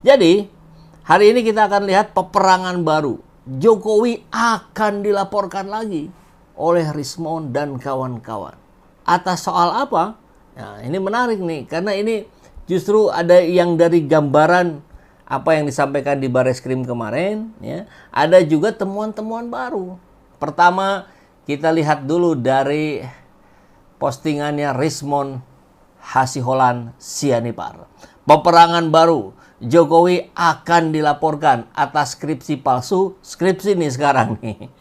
Jadi, hari ini kita akan lihat peperangan baru. Jokowi akan dilaporkan lagi oleh Rismon dan kawan-kawan. Atas soal apa? Nah, ini menarik nih, karena ini justru ada yang dari gambaran apa yang disampaikan di Bareskrim kemarin, ya. Ada juga temuan-temuan baru. Pertama, kita lihat dulu dari postingannya Rismon Hasiholan Sianipar. Peperangan baru. Jokowi akan dilaporkan atas skripsi palsu, skripsi nih sekarang nih,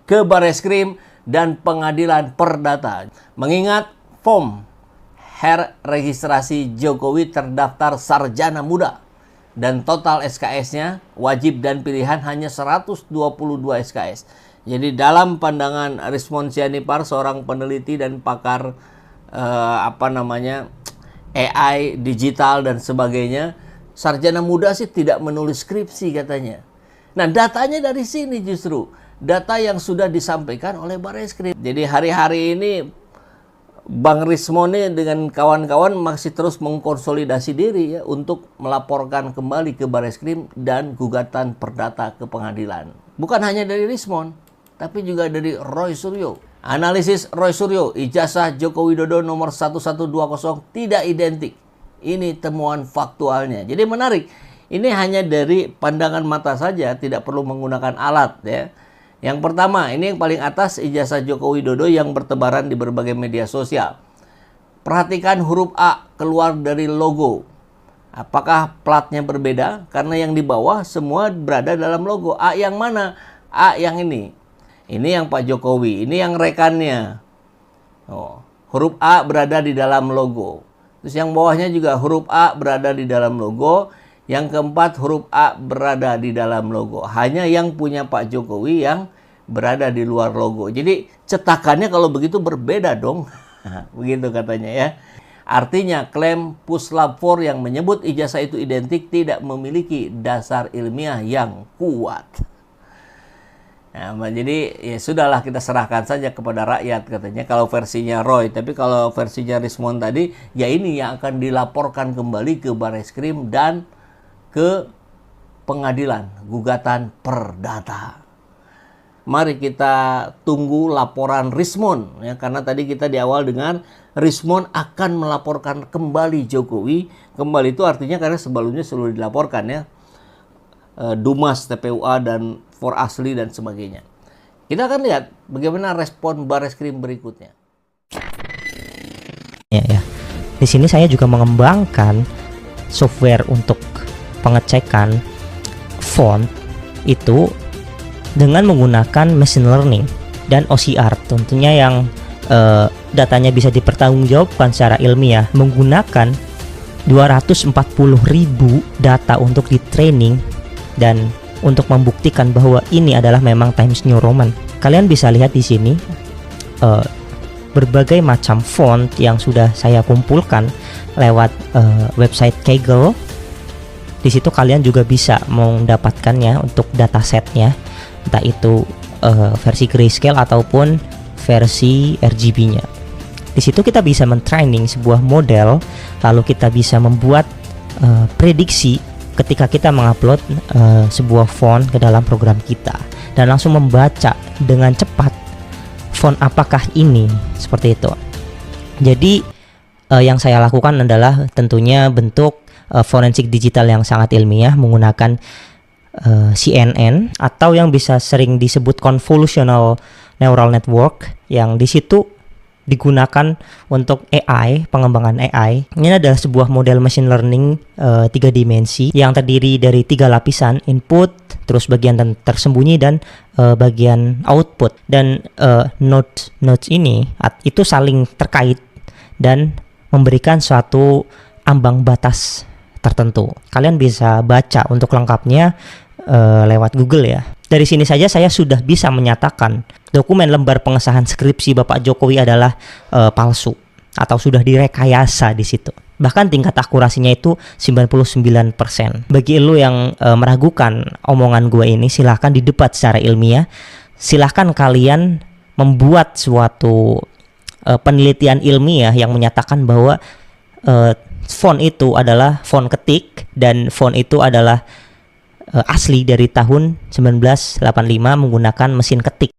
ke Bareskrim dan Pengadilan Perdata. Mengingat form registrasi Jokowi terdaftar sarjana muda dan total SKS-nya wajib dan pilihan hanya 122 SKS. Jadi dalam pandangan Rismon Sianipar, seorang peneliti dan pakar AI digital dan sebagainya, sarjana muda sih tidak menulis skripsi katanya. Nah, datanya dari sini justru. Data yang sudah disampaikan oleh Bareskrim. Jadi hari-hari ini Bang Rismon dengan kawan-kawan masih terus mengkonsolidasi diri ya untuk melaporkan kembali ke Bareskrim dan gugatan perdata ke pengadilan. Bukan hanya dari Rismon, tapi juga dari Roy Suryo. Analisis Roy Suryo, ijazah Joko Widodo nomor 1120 tidak identik. Ini temuan faktualnya. Jadi menarik. Ini hanya dari pandangan mata saja, tidak perlu menggunakan alat ya. Yang pertama, ini yang paling atas, ijazah Joko Widodo yang bertebaran di berbagai media sosial. Perhatikan huruf A keluar dari logo. Apakah platnya berbeda? Karena yang di bawah semua berada dalam logo. A yang mana? A yang ini. Ini yang Pak Jokowi, ini yang rekannya. Oh, huruf A berada di dalam logo. Terus yang bawahnya juga huruf A berada di dalam logo. Yang keempat, huruf A berada di dalam logo. Hanya yang punya Pak Jokowi yang berada di luar logo. Jadi cetakannya kalau begitu berbeda dong. Begitu katanya ya. Artinya klaim Puslap 4 yang menyebut ijazah itu identik tidak memiliki dasar ilmiah yang kuat. Nah, jadi ya sudahlah, kita serahkan saja kepada rakyat katanya kalau versinya Roy. Tapi kalau versinya Rismon tadi, ya ini yang akan dilaporkan kembali ke Bareskrim dan ke pengadilan, gugatan perdata. Mari kita tunggu laporan Rismon ya, karena tadi kita di awal dengan Rismon akan melaporkan kembali Jokowi. Kembali itu artinya karena sebelumnya sudah dilaporkan ya. Dumas, TPUA, dan For Asli dan sebagainya. Kita akan lihat bagaimana respon Bareskrim berikutnya. Ya. Di sini saya juga mengembangkan software untuk pengecekan font itu dengan menggunakan machine learning dan OCR, tentunya yang datanya bisa dipertanggungjawabkan secara ilmiah menggunakan 240.000 data untuk di training dan untuk membuktikan bahwa ini adalah memang Times New Roman. Kalian bisa lihat di sini berbagai macam font yang sudah saya kumpulkan lewat website Kaggle. Di situ kalian juga bisa mendapatkannya untuk datasetnya, entah itu versi grayscale ataupun versi RGB-nya. Di situ kita bisa mentraining sebuah model, lalu kita bisa membuat prediksi ketika kita mengupload sebuah font ke dalam program kita dan langsung membaca dengan cepat font apakah ini, seperti itu. Jadi yang saya lakukan adalah tentunya bentuk forensik digital yang sangat ilmiah menggunakan CNN atau yang bisa sering disebut convolutional neural network, yang di situ digunakan untuk AI, pengembangan AI. Ini adalah sebuah model machine learning 3 dimensi yang terdiri dari 3 lapisan, input, terus bagian tersembunyi dan bagian output. Dan nodes ini itu saling terkait dan memberikan suatu ambang batas tertentu. Kalian bisa baca untuk lengkapnya lewat Google ya. Dari sini saja saya sudah bisa menyatakan dokumen lembar pengesahan skripsi Bapak Jokowi adalah palsu atau sudah direkayasa di situ. Bahkan tingkat akurasinya itu 99%. Bagi lo yang meragukan omongan gue ini, silahkan didebat secara ilmiah. Silahkan kalian membuat suatu penelitian ilmiah yang menyatakan bahwa font itu adalah font ketik dan font itu adalah asli dari tahun 1985 menggunakan mesin ketik.